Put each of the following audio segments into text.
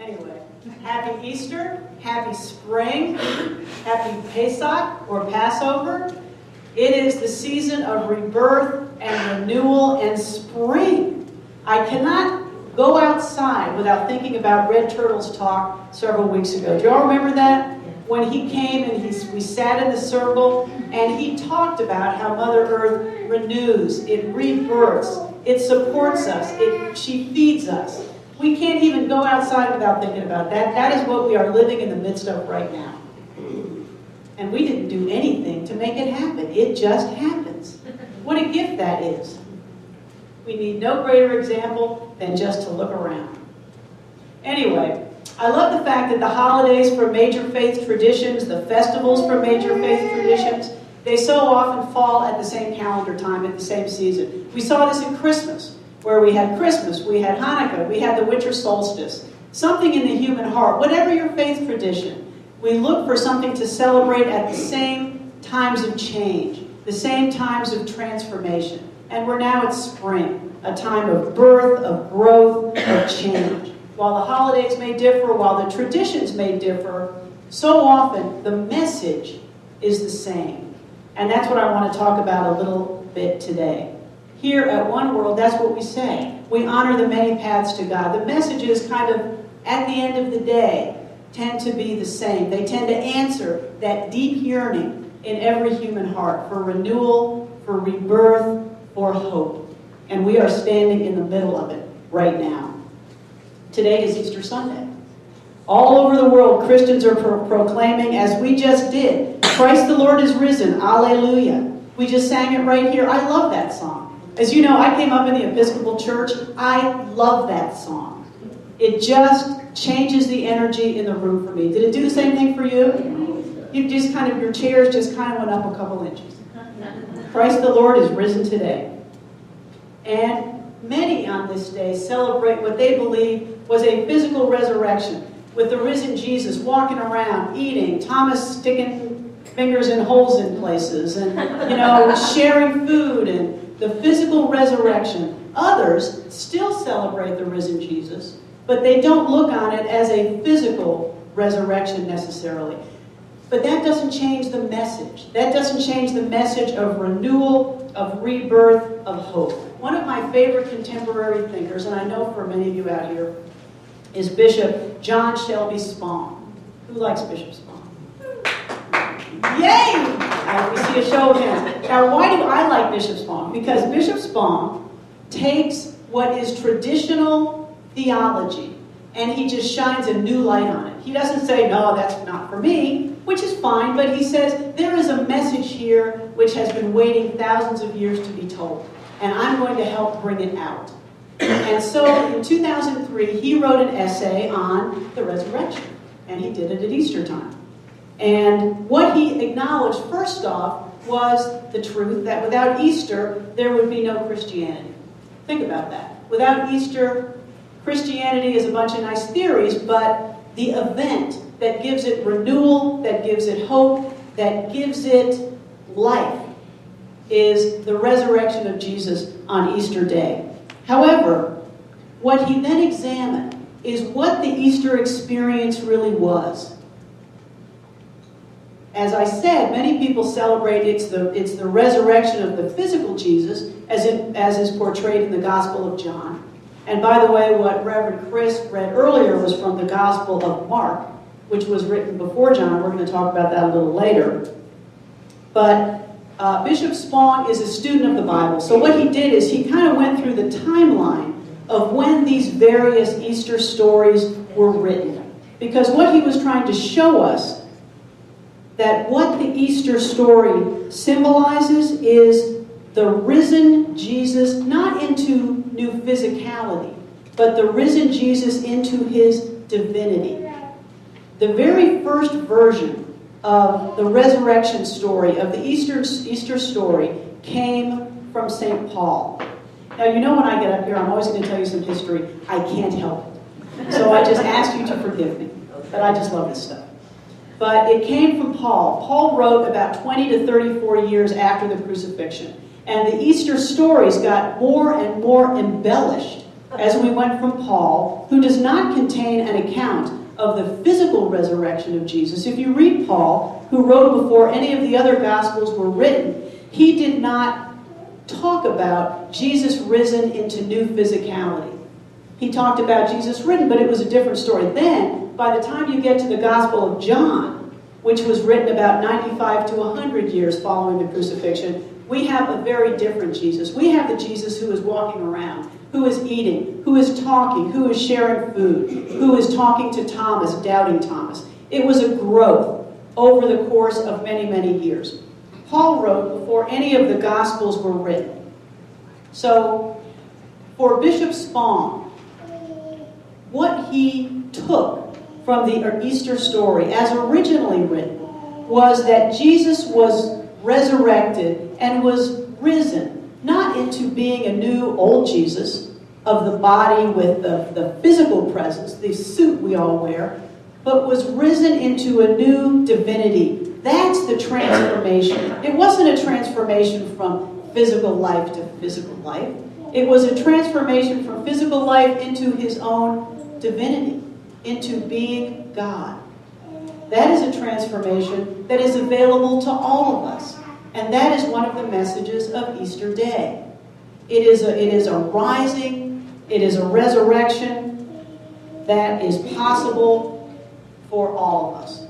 Anyway, happy Easter, happy spring, happy Pesach or Passover. It is the season of rebirth and renewal and spring. I cannot go outside without thinking about Red Turtle's talk several weeks ago. Do you all remember that? When he came and we sat in the circle and he talked about how Mother Earth renews, it rebirths, it supports us, she feeds us. We can't even go outside without thinking about that. That is what we are living in the midst of right now. And we didn't do anything to make it happen. It just happens. What a gift that is. We need no greater example than just to look around. Anyway, I love the fact that the holidays for major faith traditions, the festivals for major faith traditions, they so often fall at the same calendar time, at the same season. We saw this in Christmas, where we had Christmas, we had Hanukkah, we had the winter solstice. Something in the human heart, whatever your faith tradition, we look for something to celebrate at the same times of change, the same times of transformation. And we're now at spring, a time of birth, of growth, of change. While the holidays may differ, while the traditions may differ, so often the message is the same. And that's what I want to talk about a little bit today. Here at One World, that's what we say. We honor the many paths to God. The messages kind of, at the end of the day, tend to be the same. They tend to answer that deep yearning in every human heart for renewal, for rebirth, for hope. And we are standing in the middle of it right now. Today is Easter Sunday. All over the world, Christians are proclaiming, as we just did, Christ the Lord is risen, Alleluia. We just sang it right here. I love that song. As you know, I came up in the Episcopal Church. I love that song. It just changes the energy in the room for me. Did it do the same thing for you? You just kind of, your chairs just kind of went up a couple inches. Christ the Lord is risen today. And many on this day celebrate what they believe was a physical resurrection, with the risen Jesus walking around, eating, Thomas sticking fingers in holes in places, and sharing food, and the physical resurrection. Others still celebrate the risen Jesus, but they don't look on it as a physical resurrection necessarily. But that doesn't change the message. That doesn't change the message of renewal, of rebirth, of hope. One of my favorite contemporary thinkers, and I know for many of you out here, is Bishop John Shelby Spong. Who likes Bishop Spong? Yay! We see a show of hands. Now, why do I like Bishop Spong? Because Bishop Spong takes what is traditional theology and he just shines a new light on it. He doesn't say, no, that's not for me, which is fine, but he says, there is a message here which has been waiting thousands of years to be told, and I'm going to help bring it out. And so in 2003, he wrote an essay on the resurrection, and he did it at Easter time. And what he acknowledged first off was the truth that without Easter, there would be no Christianity. Think about that. Without Easter, Christianity is a bunch of nice theories, but the event that gives it renewal, that gives it hope, that gives it life is the resurrection of Jesus on Easter Day. However, what he then examined is what the Easter experience really was. As I said, many people celebrate it's the resurrection of the physical Jesus, as is portrayed in the Gospel of John. And by the way, what Reverend Chris read earlier was from the Gospel of Mark, which was written before John. We're going to talk about that a little later. But Bishop Spong is a student of the Bible. So what he did is he kind of went through the timeline of when these various Easter stories were written. Because what he was trying to show us, that what the Easter story symbolizes is the risen Jesus, not into new physicality, but the risen Jesus into his divinity. The very first version of the resurrection story, of the Easter story, came from St. Paul. Now, you know when I get up here, I'm always going to tell you some history. I can't help it. So I just ask you to forgive me. But I just love this stuff. But it came from Paul. Paul wrote about 20 to 34 years after the crucifixion. And the Easter stories got more and more embellished as we went from Paul, who does not contain an account of the physical resurrection of Jesus. If you read Paul, who wrote before any of the other Gospels were written, he did not talk about Jesus risen into new physicality. He talked about Jesus risen, but it was a different story. Then, by the time you get to the Gospel of John, which was written about 95 to 100 years following the crucifixion, we have a very different Jesus. We have the Jesus who is walking around, who is eating, who is talking, who is sharing food, who is talking to Thomas, doubting Thomas. It was a growth over the course of many, many years. Paul wrote before any of the Gospels were written. So, for Bishop Spong, what he took from the Easter story, as originally written, was that Jesus was resurrected and was risen, not into being a new old Jesus of the body with the physical presence, the suit we all wear, but was risen into a new divinity. That's the transformation. It wasn't a transformation from physical life to physical life. It was a transformation from physical life into his own divinity, into being God. That is a transformation that is available to all of us. And that is one of the messages of Easter Day. It is a rising, it is a resurrection that is possible for all of us.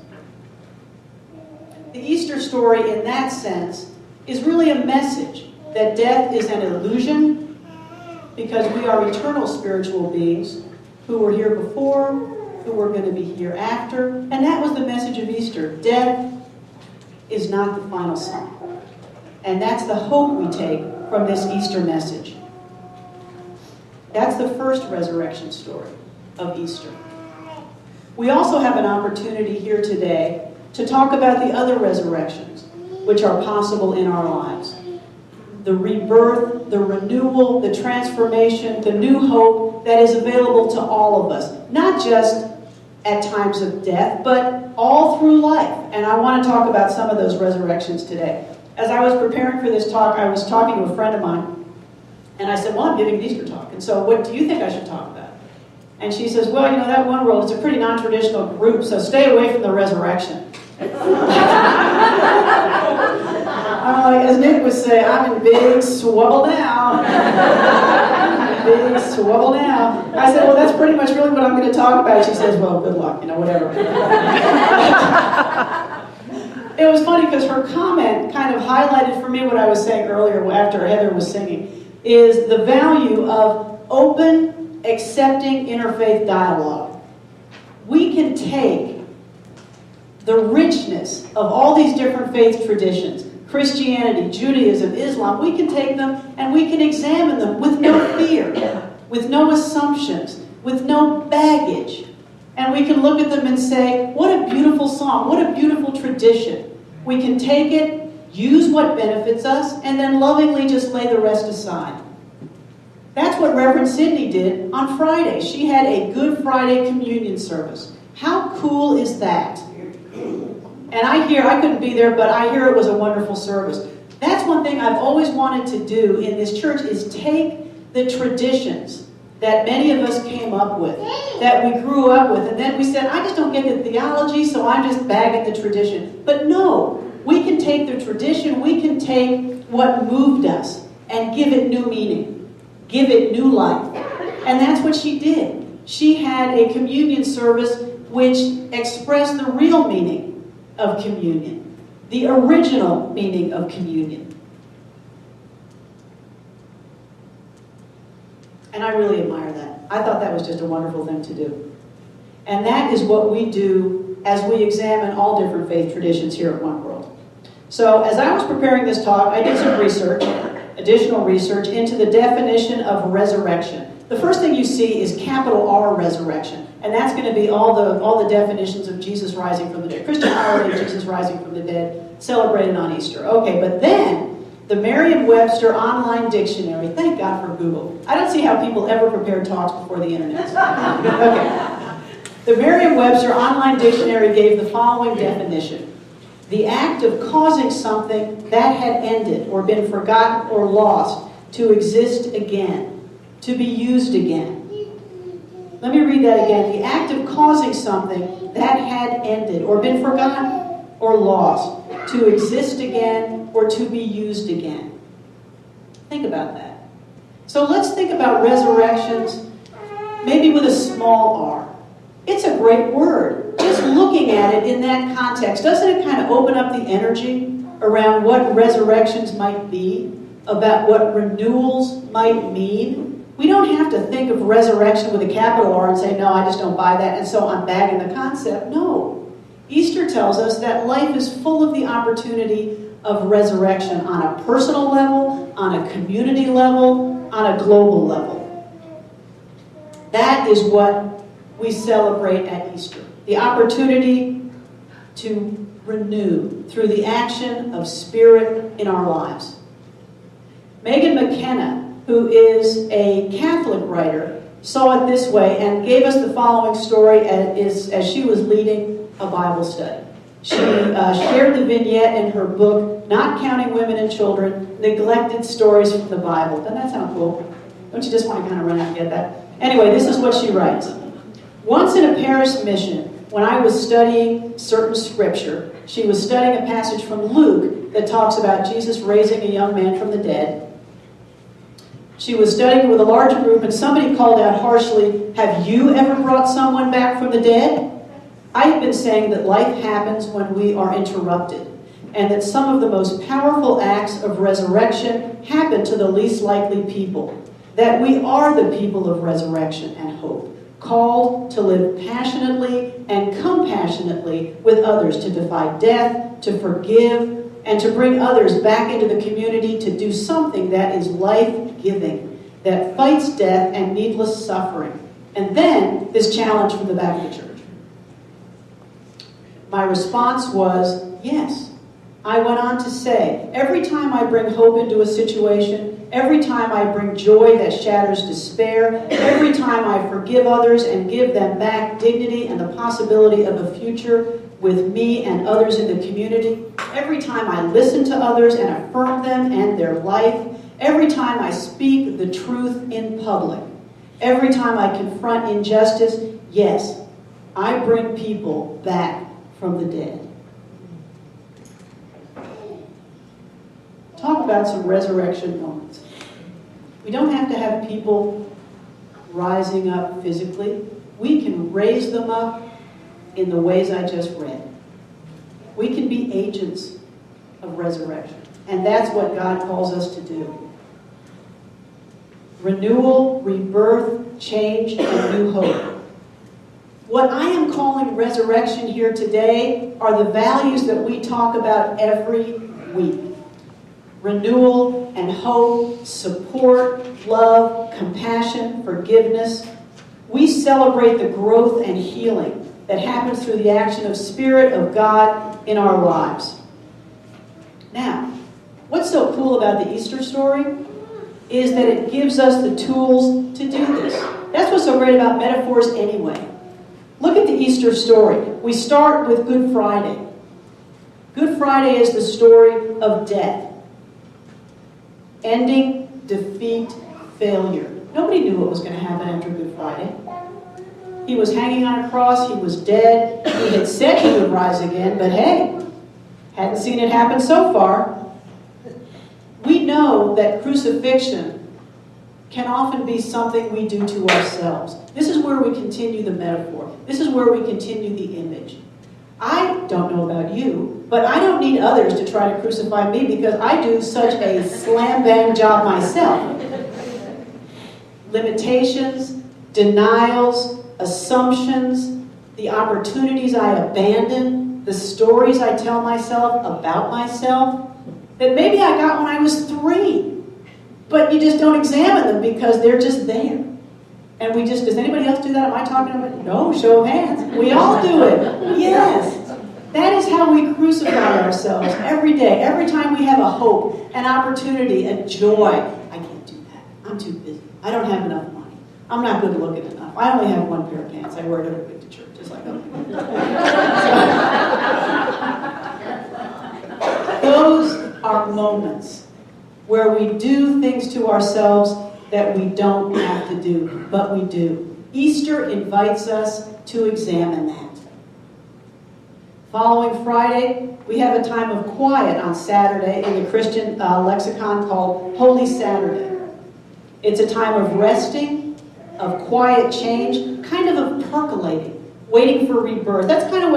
The Easter story, in that sense, is really a message that death is an illusion because we are eternal spiritual beings who were here before, who were going to be here after. And that was the message of Easter. Death is not the final song. And that's the hope we take from this Easter message. That's the first resurrection story of Easter. We also have an opportunity here today to talk about the other resurrections which are possible in our lives. The rebirth, the renewal, the transformation, the new hope that is available to all of us. Not just at times of death, but all through life. And I want to talk about some of those resurrections today. As I was preparing for this talk, I was talking to a friend of mine, and I said, well, I'm giving an Easter talk, and so what do you think I should talk about? And she says, well, you know, that one world is a pretty non-traditional group, so stay away from the resurrection. I'm like, as Nick would say, I'm in big swubble now. Big swubble now. I said, well, that's pretty much really what I'm going to talk about. She says, well, good luck, you know, whatever. It was funny because her comment kind of highlighted for me what I was saying earlier after Heather was singing, is the value of open, accepting interfaith dialogue. We can take the richness of all these different faith traditions, Christianity, Judaism, Islam, we can take them and we can examine them with no fear, with no assumptions, with no baggage. And we can look at them and say, what a beautiful song, what a beautiful tradition. We can take it, use what benefits us, and then lovingly just lay the rest aside. That's what Reverend Sydney did on Friday. She had a Good Friday communion service. How cool is that? And I couldn't be there, but I hear it was a wonderful service. That's one thing I've always wanted to do in this church is take the traditions that many of us came up with, that we grew up with, and then we said, I just don't get the theology, so I'm just bagging the tradition. But no, we can take the tradition, we can take what moved us and give it new meaning, give it new life. And that's what she did. She had a communion service which expressed the real meaning of communion, the original meaning of communion. And I really admire that. I thought that was just a wonderful thing to do. And that is what we do as we examine all different faith traditions here at One World. So as I was preparing this talk, I did some research, additional research, into the definition of resurrection. The first thing you see is capital R, resurrection. And that's going to be all the definitions of Jesus rising from the dead. Christian holiday, Jesus rising from the dead, celebrated on Easter. Okay, but then the Merriam-Webster Online Dictionary, thank God for Google. I don't see how people ever prepare talks before the internet. Okay. The Merriam-Webster Online Dictionary gave the following definition. The act of causing something that had ended or been forgotten or lost to exist again, to be used again. Let me read that again. The act of causing something that had ended or been forgotten or lost to exist again or to be used again. Think about that. So let's think about resurrections maybe with a small r. It's a great word. Just looking at it in that context, doesn't it kind of open up the energy around what resurrections might be, about what renewals might mean? We don't have to think of resurrection with a capital R and say, no, I just don't buy that, and so I'm bagging the concept. No. Easter tells us that life is full of the opportunity of resurrection on a personal level, on a community level, on a global level. That is what we celebrate at Easter. The opportunity to renew through the action of Spirit in our lives. Megan McKenna, who is a Catholic writer, saw it this way and gave us the following story as she was leading a Bible study. She shared the vignette in her book, Not Counting Women and Children, Neglected Stories from the Bible. Doesn't that sound cool? Don't you just want to kind of run out and get that? Anyway, this is what she writes. Once in a parish mission, when I was studying certain scripture, she was studying a passage from Luke that talks about Jesus raising a young man from the dead. She was studying with a large group, and somebody called out harshly, "Have you ever brought someone back from the dead?" I have been saying that life happens when we are interrupted, and that some of the most powerful acts of resurrection happen to the least likely people. That we are the people of resurrection and hope, called to live passionately and compassionately with others, to defy death, to forgive, and to bring others back into the community to do something that is life-giving, that fights death and needless suffering. And then this challenge from the back of the church. My response was, yes. I went on to say, every time I bring hope into a situation, every time I bring joy that shatters despair, every time I forgive others and give them back dignity and the possibility of a future with me and others in the community, every time I listen to others and affirm them and their life, every time I speak the truth in public, every time I confront injustice, yes, I bring people back from the dead. Talk about some resurrection moments. We don't have to have people rising up physically. We can raise them up in the ways I just read. We can be agents of resurrection. And that's what God calls us to do. Renewal, rebirth, change, and new hope. What I am calling resurrection here today are the values that we talk about every week. Renewal and hope, support, love, compassion, forgiveness. We celebrate the growth and healing that happens through the action of Spirit of God in our lives. Now, what's so cool about the Easter story is that it gives us the tools to do this. That's what's so great about metaphors anyway. Look at the Easter story. We start with Good Friday. Good Friday is the story of death. Ending, defeat, failure. Nobody knew what was going to happen after Good Friday. He was hanging on a cross. He was dead. He had said he would rise again, but hey, hadn't seen it happen so far. We know that crucifixion can often be something we do to ourselves. This is where we continue the metaphor. This is where we continue the image. I don't know about you, but I don't need others to try to crucify me because I do such a slam-bang job myself. Limitations, denials, assumptions, the opportunities I abandon, the stories I tell myself about myself that maybe I got when I was 3, but you just don't examine them because they're just there. And we just, does anybody else do that? Am I talking about it? No, show of hands. We all do it. Yes. That is how we crucify ourselves every day. Every time we have a hope, an opportunity, a joy. I can't do that. I'm too busy. I don't have enough money. I'm not good looking enough. I only have one pair of pants. I wear it every week to church. Just like those are moments where we do things to ourselves that we don't have to do, but we do. Easter invites us to examine that. Following Friday, we have a time of quiet on Saturday in the Christian lexicon called Holy Saturday. It's a time of resting, of quiet change, kind of percolating, waiting for rebirth. That's kind of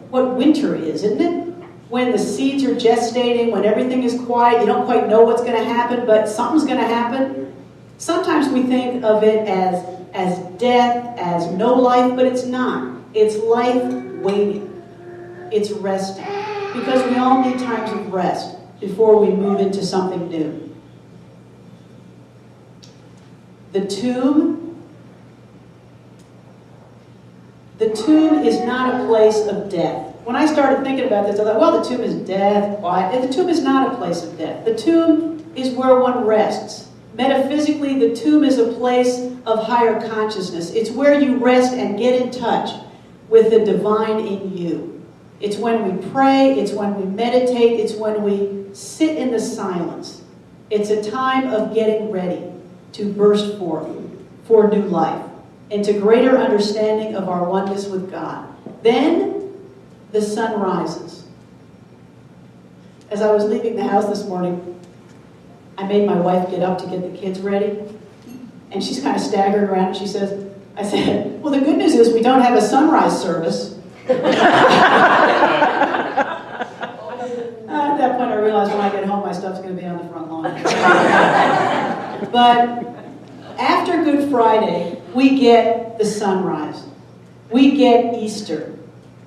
what winter is, isn't it? When the seeds are gestating, when everything is quiet, you don't quite know what's going to happen, but something's going to happen. Sometimes we think of it as death, as no life, but it's not. It's life waiting. It's resting. Because we all need times of rest before we move into something new. The tomb is not a place of death. When I started thinking about this, I thought, well, the tomb is death. Why? The tomb is not a place of death. The tomb is where one rests. Metaphysically, the tomb is a place of higher consciousness. It's where you rest and get in touch with the divine in you. It's when we pray, it's when we meditate, it's when we sit in the silence. It's a time of getting ready to burst forth for new life, into greater understanding of our oneness with God. Then the sun rises. As I was leaving the house this morning, I made my wife get up to get the kids ready, and she's kind of staggering around, and I said, well, the good news is we don't have a sunrise service. At that point I realized when I get home my stuff's going to be on the front lawn. But after Good Friday, we get the sunrise. We get Easter.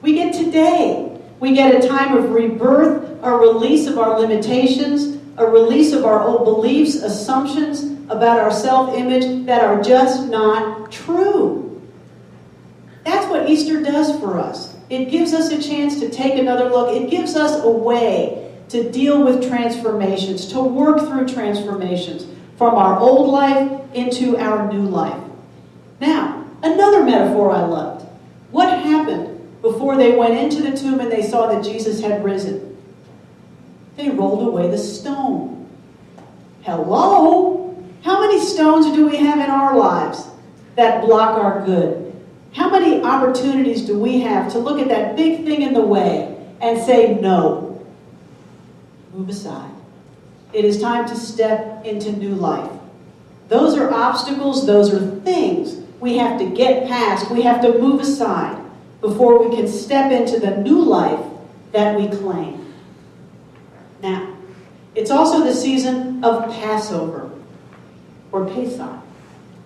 We get today. We get a time of rebirth, a release of our limitations, a release of our old beliefs, assumptions about our self-image that are just not true. That's what Easter does for us. It gives us a chance to take another look. It gives us a way to deal with transformations, to work through transformations from our old life into our new life. Now, another metaphor I loved. What happened before they went into the tomb and they saw that Jesus had risen? They rolled away the stone. Hello? How many stones do we have in our lives that block our good? How many opportunities do we have to look at that big thing in the way and say, no, move aside. It is time to step into new life. Those are obstacles, those are things we have to get past, we have to move aside before we can step into the new life that we claim. Now, it's also the season of Passover, or Pesach,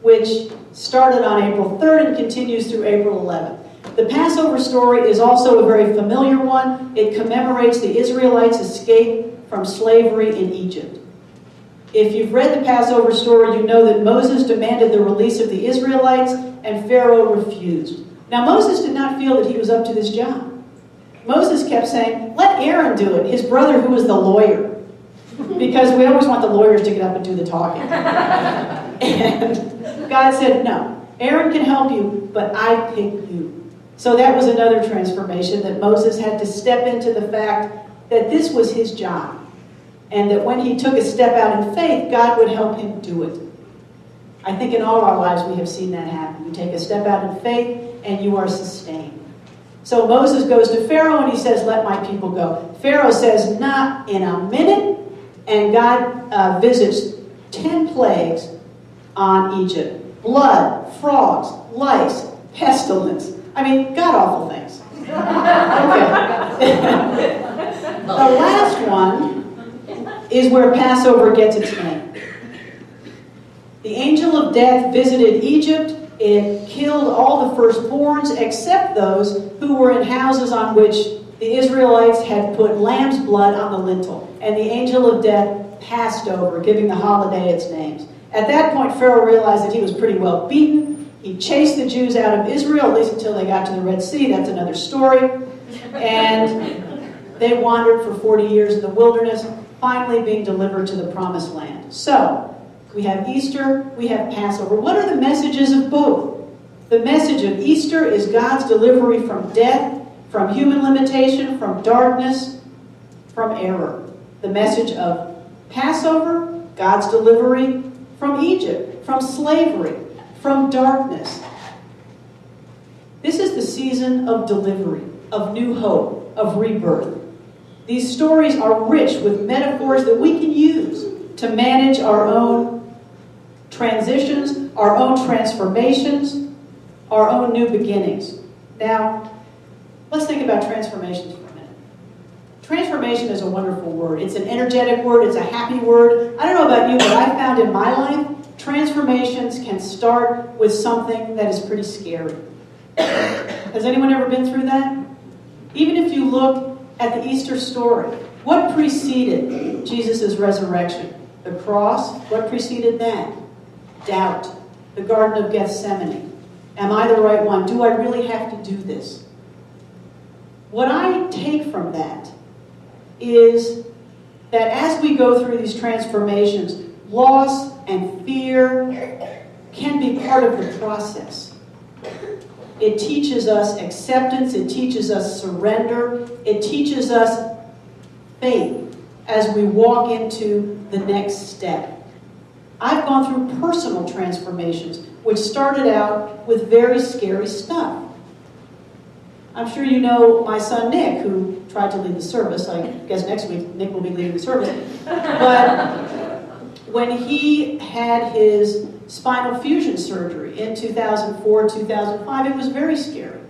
which started on April 3rd and continues through April 11th. The Passover story is also a very familiar one. It commemorates the Israelites' escape from slavery in Egypt. If you've read the Passover story, you know that Moses demanded the release of the Israelites and Pharaoh refused. Now, Moses did not feel that he was up to this job. Moses kept saying, let Aaron do it, his brother who was the lawyer. Because we always want the lawyers to get up and do the talking. And God said, no, Aaron can help you, but I picked you. So that was another transformation, that Moses had to step into the fact that this was his job. And that when he took a step out in faith, God would help him do it. I think in all our lives we have seen that happen. You take a step out in faith and you are sustained. So Moses goes to Pharaoh and he says, let my people go. Pharaoh says, not in a minute. And God visits 10 plagues on Egypt. Blood, frogs, lice, pestilence. I mean, god-awful things. Okay. The last one is where Passover gets its name. The angel of death visited Egypt. It killed all the firstborns except those who were in houses on which the Israelites had put lamb's blood on the lintel. And the angel of death passed over, giving the holiday its names. At that point, Pharaoh realized that he was pretty well beaten. He chased the Jews out of Israel, at least until they got to the Red Sea. That's another story. And they wandered for 40 years in the wilderness, finally being delivered to the promised land. So, we have Easter, we have Passover. What are the messages of both? The message of Easter is God's delivery from death, from human limitation, from darkness, from error. The message of Passover, God's delivery from Egypt, from slavery, from darkness, season of delivery, of new hope, of rebirth. These stories are rich with metaphors that we can use to manage our own transitions, our own transformations, our own new beginnings. Now, let's think about transformations for a minute. Transformation is a wonderful word. It's an energetic word. It's a happy word. I don't know about you, but I found in my life, transformations can start with something that is pretty scary. Has anyone ever been through that? Even if you look at the Easter story, what preceded Jesus' resurrection? The cross. What preceded that? Doubt. The Garden of Gethsemane. Am I the right one? Do I really have to do this? What I take from that is that as we go through these transformations, loss and fear can be part of the process. It teaches us acceptance, it teaches us surrender, it teaches us faith as we walk into the next step. I've gone through personal transformations, which started out with very scary stuff. I'm sure you know my son Nick, who tried to lead the service. I guess next week Nick will be leading the service. But when he had his spinal fusion surgery in 2004, 2005, it was very scary.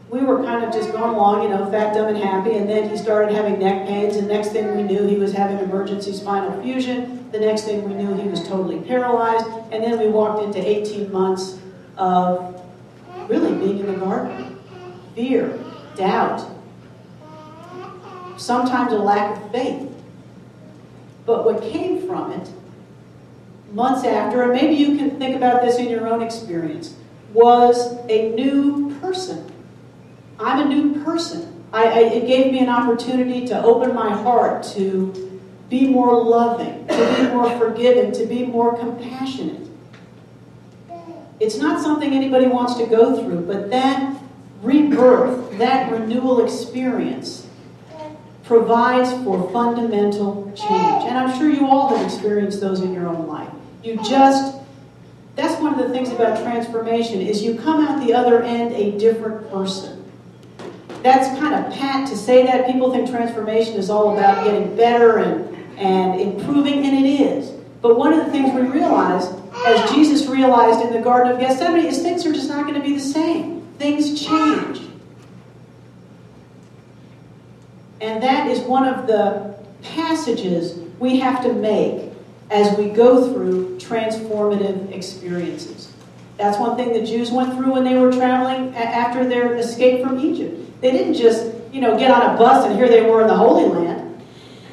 We were kind of just going along, fat, dumb, and happy, and then he started having neck pains, and next thing we knew, he was having emergency spinal fusion. The next thing we knew, he was totally paralyzed, and then we walked into 18 months of really being in the garden. Fear, doubt, sometimes a lack of faith. But what came from it, months after, and maybe you can think about this in your own experience, was a new person. I'm a new person. It gave me an opportunity to open my heart, to be more loving, to be more forgiving, to be more compassionate. It's not something anybody wants to go through, but that rebirth, that renewal experience provides for fundamental change. And I'm sure you all have experienced those in your own life. That's one of the things about transformation, is you come out the other end a different person. That's kind of pat to say that. People think transformation is all about getting better and improving, and it is. But one of the things we realize, as Jesus realized in the Garden of Gethsemane, is things are just not going to be the same. Things change. And that is one of the passages we have to make as we go through transformative experiences. That's one thing the Jews went through when they were traveling after their escape from Egypt. They didn't just, get on a bus and here they were in the Holy Land.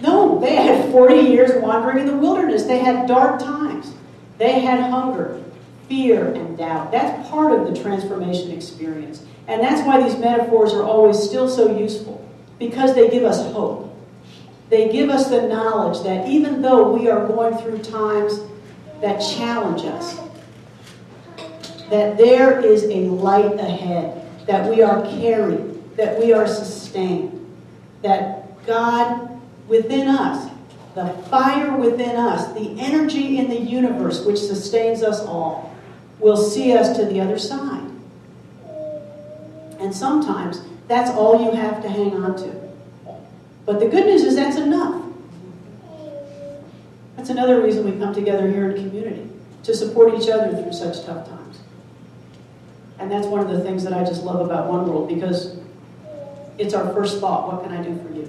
No, they had 40 years wandering in the wilderness. They had dark times. They had hunger, fear, and doubt. That's part of the transformation experience. And that's why these metaphors are always still so useful, because they give us hope. They give us the knowledge that even though we are going through times that challenge us, that there is a light ahead, that we are carried, that we are sustained, that God within us, the fire within us, the energy in the universe which sustains us all, will see us to the other side. And sometimes that's all you have to hang on to. But the good news is that's enough. That's another reason we come together here in community, to support each other through such tough times. And that's one of the things that I just love about One World, because it's our first thought. What can I do for you?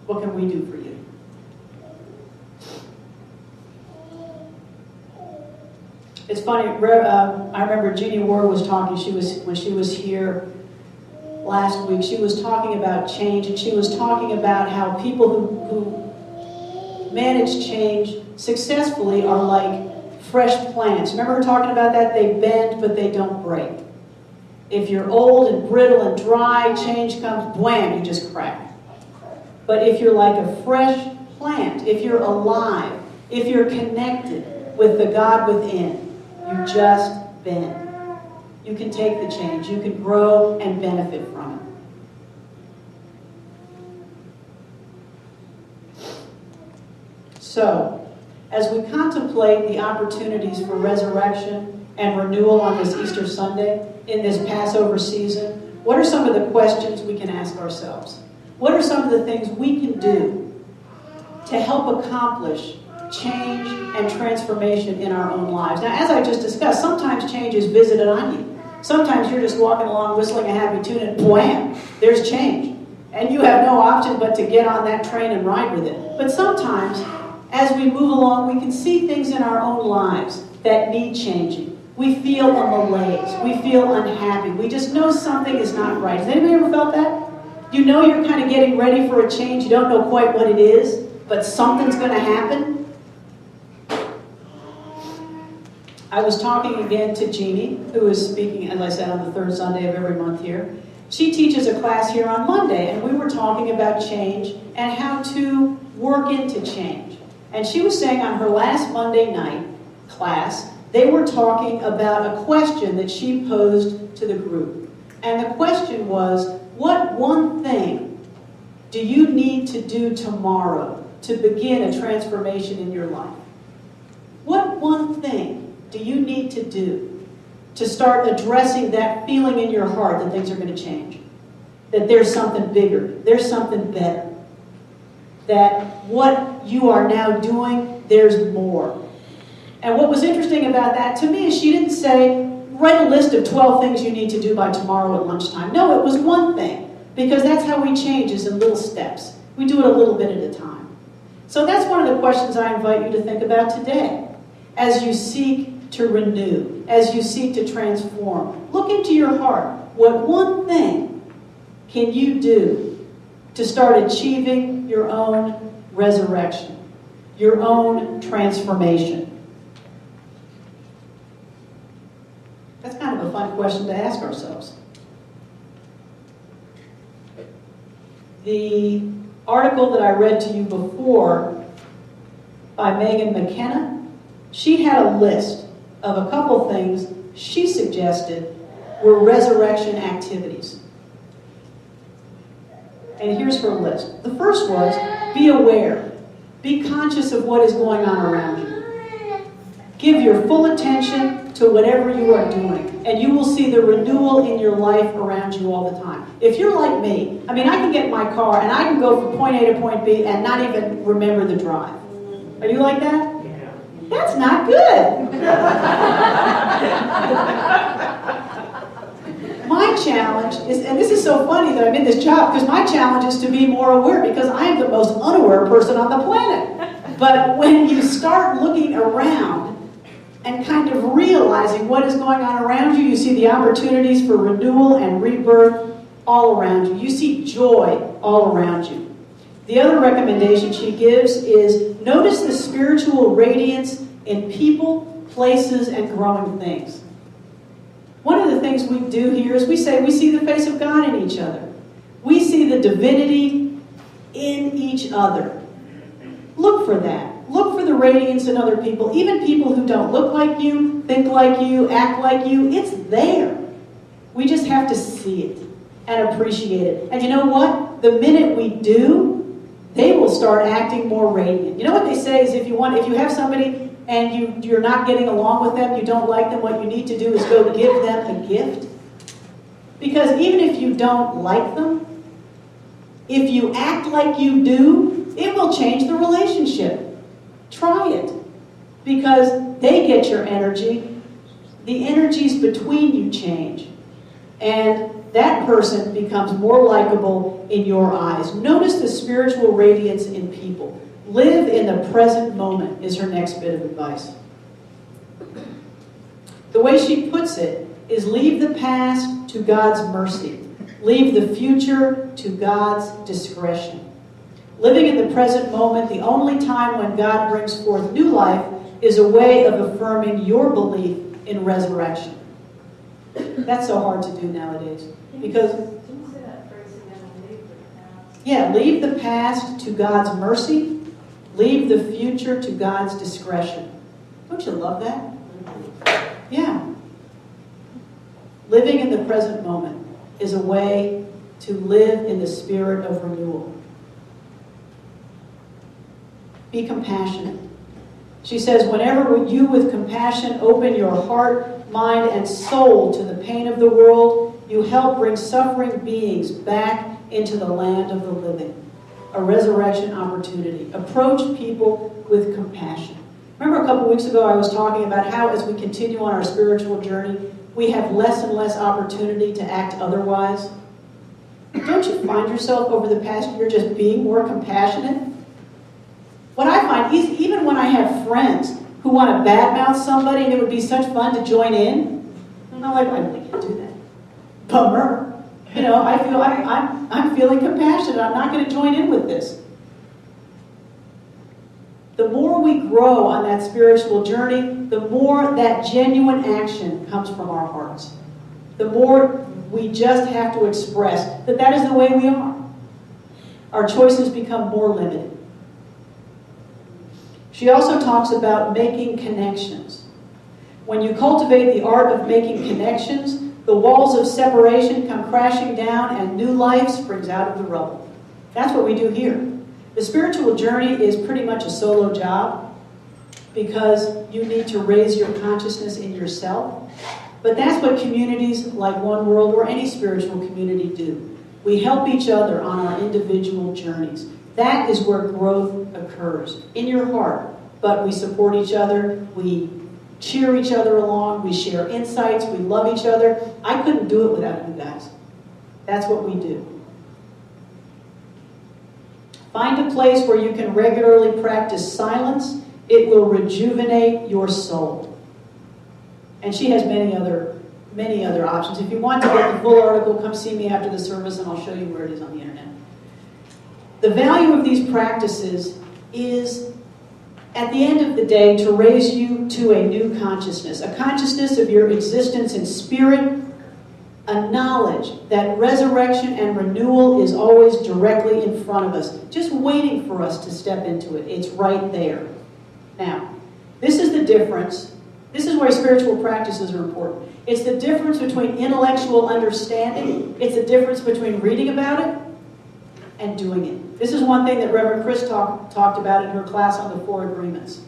What can we do for you? It's funny, I remember Jeannie Ward was talking, when she was here last week, she was talking about change, and she was talking about how people who manage change successfully are like fresh plants. Remember her talking about that? They bend, but they don't break. If you're old and brittle and dry, change comes, wham, you just crack. But if you're like a fresh plant, if you're alive, if you're connected with the God within, you just bend. You can take the change. You can grow and benefit from it. So, as we contemplate the opportunities for resurrection and renewal on this Easter Sunday, in this Passover season, what are some of the questions we can ask ourselves? What are some of the things we can do to help accomplish change and transformation in our own lives? Now, as I just discussed, sometimes change is visited on you. Sometimes you're just walking along whistling a happy tune and wham, there's change. And you have no option but to get on that train and ride with it. But sometimes, as we move along, we can see things in our own lives that need changing. We feel a malaise. We feel unhappy. We just know something is not right. Has anybody ever felt that? You know you're kind of getting ready for a change. You don't know quite what it is, but something's going to happen. I was talking again to Jeannie, who is speaking, as I said, on the third Sunday of every month here. She teaches a class here on Monday, and we were talking about change and how to work into change. And she was saying on her last Monday night class, they were talking about a question that she posed to the group. And the question was, what one thing do you need to do tomorrow to begin a transformation in your life? What one thing do you need to do to start addressing that feeling in your heart that things are going to change? That there's something bigger, there's something better. That what you are now doing, there's more. And what was interesting about that to me is she didn't say, write a list of 12 things you need to do by tomorrow at lunchtime. No, it was one thing, because that's how we change, is in little steps. We do it a little bit at a time. So that's one of the questions I invite you to think about today. As you seek to renew, as you seek to transform, look into your heart. What one thing can you do to start achieving your own resurrection, your own transformation? That's kind of a fun question to ask ourselves. The article that I read to you before by Megan McKenna, she had a list of a couple things she suggested were resurrection activities. And here's her list. The first was, be aware. Be conscious of what is going on around you. Give your full attention to whatever you are doing, and you will see the renewal in your life around you all the time. If you're like me, I can get in my car and I can go from point A to point B and not even remember the drive. Are you like that? That's not good. My challenge is, and this is so funny that I'm in this job, because my challenge is to be more aware, because I am the most unaware person on the planet. But when you start looking around and kind of realizing what is going on around you, you see the opportunities for renewal and rebirth all around you. You see joy all around you. The other recommendation she gives is notice the spiritual radiance in people, places, and growing things. One of the things we do here is we say we see the face of God in each other. We see the divinity in each other. Look for that. Look for the radiance in other people, even people who don't look like you, think like you, act like you. It's there. We just have to see it and appreciate it. And you know what? The minute we do, they will start acting more radiant. You know what they say is if you have somebody and you're not getting along with them, you don't like them, what you need to do is go give them a gift. Because even if you don't like them, if you act like you do, it will change the relationship. Try it. Because they get your energy. The energies between you change. And that person becomes more likable in your eyes. Notice the spiritual radiance in people. Live in the present moment is her next bit of advice. The way she puts it is leave the past to God's mercy. Leave the future to God's discretion. Living in the present moment, the only time when God brings forth new life, is a way of affirming your belief in resurrection. That's so hard to do nowadays. Because, leave the past to God's mercy. Leave the future to God's discretion. Don't you love that? Yeah. Living in the present moment is a way to live in the spirit of renewal. Be compassionate. She says, whenever you with compassion open your heart mind, and soul to the pain of the world, you help bring suffering beings back into the land of the living. A resurrection opportunity. Approach people with compassion. Remember a couple weeks ago I was talking about how as we continue on our spiritual journey, we have less and less opportunity to act otherwise? Don't you find yourself over the past year just being more compassionate? What I find is even when I have friends who want to badmouth somebody and it would be such fun to join in, I'm like, I really can't do that. Bummer. You know, I feel I'm feeling compassionate. I'm not going to join in with this. The more we grow on that spiritual journey, the more that genuine action comes from our hearts. The more we just have to express that that is the way we are. Our choices become more limited. She also talks about making connections. When you cultivate the art of making connections, the walls of separation come crashing down and new life springs out of the rubble. That's what we do here. The spiritual journey is pretty much a solo job because you need to raise your consciousness in yourself. But that's what communities like One World or any spiritual community do. We help each other on our individual journeys. That is where growth occurs, in your heart. But we support each other, we cheer each other along, we share insights, we love each other. I couldn't do it without you guys. That's what we do. Find a place where you can regularly practice silence. It will rejuvenate your soul. And she has many other options. If you want to get the full article, come see me after the service and I'll show you where it is on the internet. The value of these practices is, at the end of the day, to raise you to a new consciousness, a consciousness of your existence in spirit, a knowledge that resurrection and renewal is always directly in front of us, just waiting for us to step into it. It's right there. Now, this is the difference. This is why spiritual practices are important. It's the difference between intellectual understanding. It's the difference between reading about it and doing it. This is one thing that Reverend Chris talked about in her class on the 4 agreements.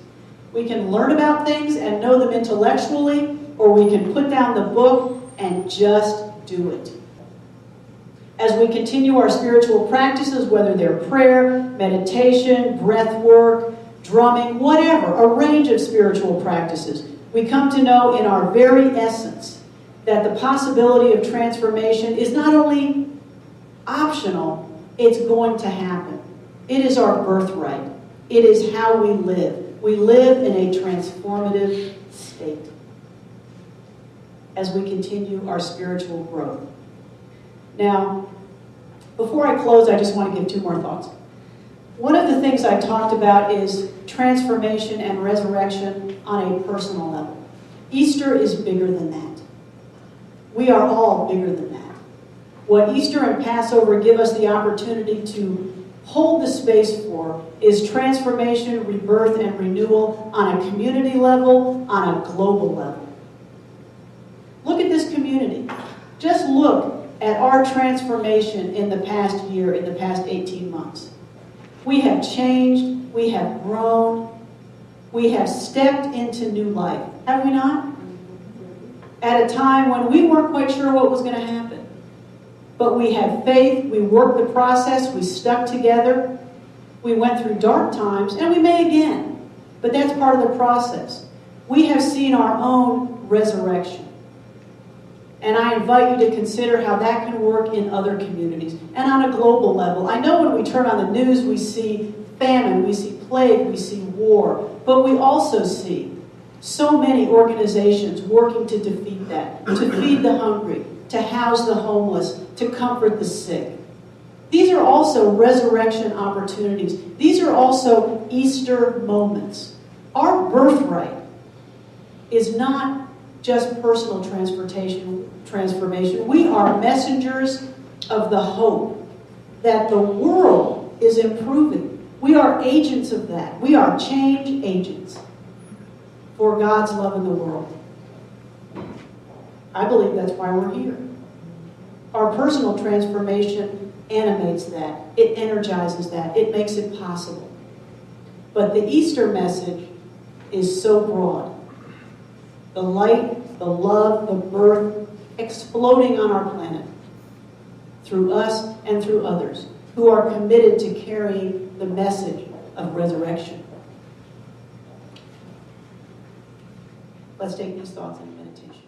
We can learn about things and know them intellectually, or we can put down the book and just do it. As we continue our spiritual practices, whether they're prayer, meditation, breath work, drumming, whatever, a range of spiritual practices, we come to know in our very essence that the possibility of transformation is not only optional, it's going to happen. It is our birthright. It is how we live. We live in a transformative state as we continue our spiritual growth. Now, before I close, I just want to give 2 more thoughts. One of the things I talked about is transformation and resurrection on a personal level. Easter is bigger than that. We are all bigger than that. What Easter and Passover give us the opportunity to hold the space for is transformation, rebirth, and renewal on a community level, on a global level. Look at this community. Just look at our transformation in the past year, in the past 18 months. We have changed, we have grown, we have stepped into new life. Have we not? At a time when we weren't quite sure what was going to happen. But we had faith, we worked the process, we stuck together, we went through dark times, and we may again. But that's part of the process. We have seen our own resurrection. And I invite you to consider how that can work in other communities and on a global level. I know when we turn on the news, we see famine, we see plague, we see war, but we also see so many organizations working to defeat that, to feed the hungry, to house the homeless, to comfort the sick. These are also resurrection opportunities. These are also Easter moments. Our birthright is not just personal transformation. We are messengers of the hope that the world is improving. We are agents of that. We are change agents for God's love in the world. I believe that's why we're here. Our personal transformation animates that. It energizes that. It makes it possible. But the Easter message is so broad. The light the love, the birth exploding on our planet through us and through others who are committed to carrying the message of resurrection. Let's take these thoughts into meditation.